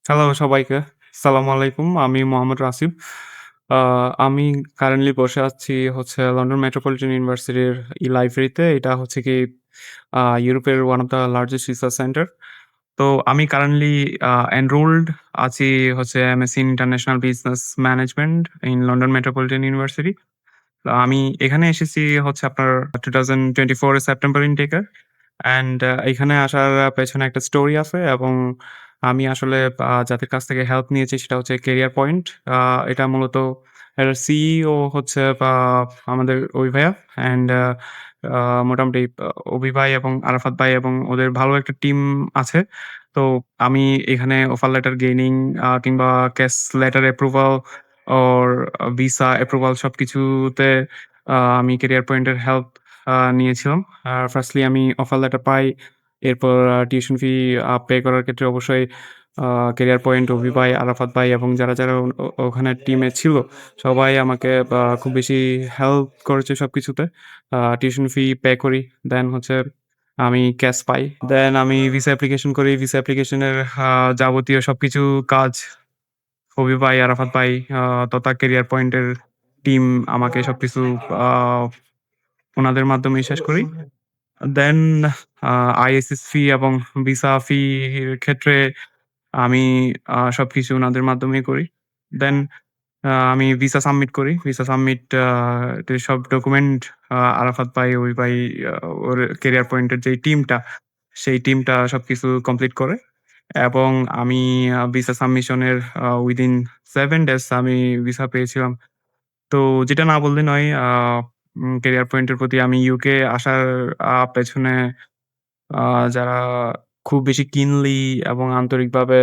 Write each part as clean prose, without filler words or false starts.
Hello সবাইকে। আসসালামু আলাইকুম। আমি মোহাম্মদ রাসিব। আ আমি কারেন্টলি বসে আছি হচ্ছে লন্ডন মেট্রোপলিটন ইউনিভার্সিটির লাইব্রেরিতে। এটা হচ্ছে কি ইউরোপের one of the largest research centre. তো আমি কারেন্টলি এনরোলড আছি হচ্ছে MSc international business management in London metropolitan university. তো আমি এখানে এসেছি হচ্ছে আপনার 2024 এর সেপ্টেম্বর ইনটেকে। অ্যান্ড এখানে আসার পেছনে একটা স্টোরি আছে এবং আমি আসলে যাদের কাছ থেকে হেল্প নিয়েছি সেটা হচ্ছে কেরিয়ার পয়েন্ট। আ এটা মূলত এর সিইও হচ্ছে আমাদের অভি ভাইয়া অ্যান্ড আ মোটামুটি অভি ভাই এবং আরাফাত ভাই এবং ওদের ভালো একটা টিম আছে। তো আমি এখানে অফার লেটার গেইনিং কিংবা cash letter approval or visa approval সবকিছুতে আমি কেরিয়ার পয়েন্টের হেল্প নিয়েছিলাম। ফার্স্টলি আমি অফার লেটার পাই। এরপর টিউশন ফি পে করার ক্ষেত্রে অবশ্যই আ কেরিয়ার পয়েন্ট, অভি ভাই, আরাফাত ভাই এবং যারা ওখানে টিমে ছিল সবাই আমাকে খুব বেশি হেল্প করেছে সবকিছুতে। টিউশন ফি পে করি। দেন হচ্ছে আমি ক্যাশ পাই। দেন আমি ভিসা অ্যাপ্লিকেশন করি। ভিসা অ্যাপ্লিকেশনের যাবতীয় সবকিছু কাজ অভি ভাই, আরাফাত ভাই আ তথা কেরিয়ার পয়েন্টের টিম আমাকে সবকিছু আ উনাদের মাধ্যমেই শেষ করি। দেন আ আইএসএস ফি এবং ভিসা ফির ক্ষেত্রে আমি সবকিছু উনাদের মাধ্যমেই করি। দেন আমি ভিসা সাবমিট করি। ভিসা সাবমিট তে সব ডকুমেন্ট আরাফাত ভাই, ওই ভাই আ ওর কেরিয়ার পয়েন্টের যেই টিমটা, সেই টিমটা সবকিছু কমপ্লিট করে এবং আমি ভিসা সাবমিশনের উইদিন 7 ডেজ আমি ভিসা পেয়েছিলাম। তো যেটা না বললে নয় কেরিয়ার পয়েন্টের প্রতি আমি ইউকে আসার পেছনে আ যারা খুব বেশি কিনলি এবং আন্তরিকভাবে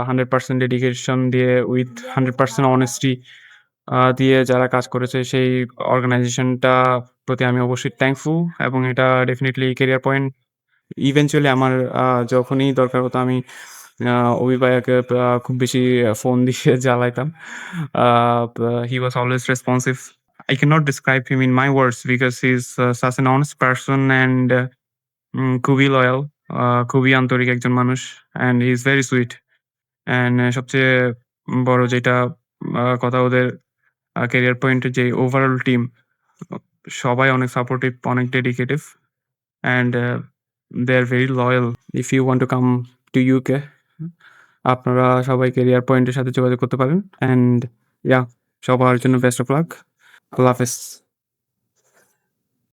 100% ডেডিকেশন দিয়ে উইথ 100% অনেস্টি দিয়ে যারা কাজ করেছে সেই অর্গানাইজেশনটা প্রতি আমি অবশ্যই থ্যাঙ্কফুল এবং এটা ডেফিনিটলি ক্যারিয়ার পয়েন্ট ইভেনচুয়ালি আমার যখনই দরকার হতো আমি আ অভি ভাইয়াকে খুব বেশি ফোন দিয়ে জ্বালাইতাম। আ He was always responsive. I cannot describe him in my words because he's such an honest person and খুবই লয়াল, খুবই আন্তরিক একজন মানুষ and he is very sweet. And সবচেয়ে বড় যেটা কথা ওদের ক্যারিয়ার পয়েন্টের যে ওভারঅল টিম সবাই অনেক সাপোর্টিভ, অনেক dedicative and they are very loyal. If you want to come to UK আপনারা সবাই ক্যারিয়ার পয়েন্টের সাথে যোগাযোগ করতে পারেন। অ্যান্ড ইয়া সবার জন্য বেস্ট অফ লাক। আল্লাহ হাফেজ।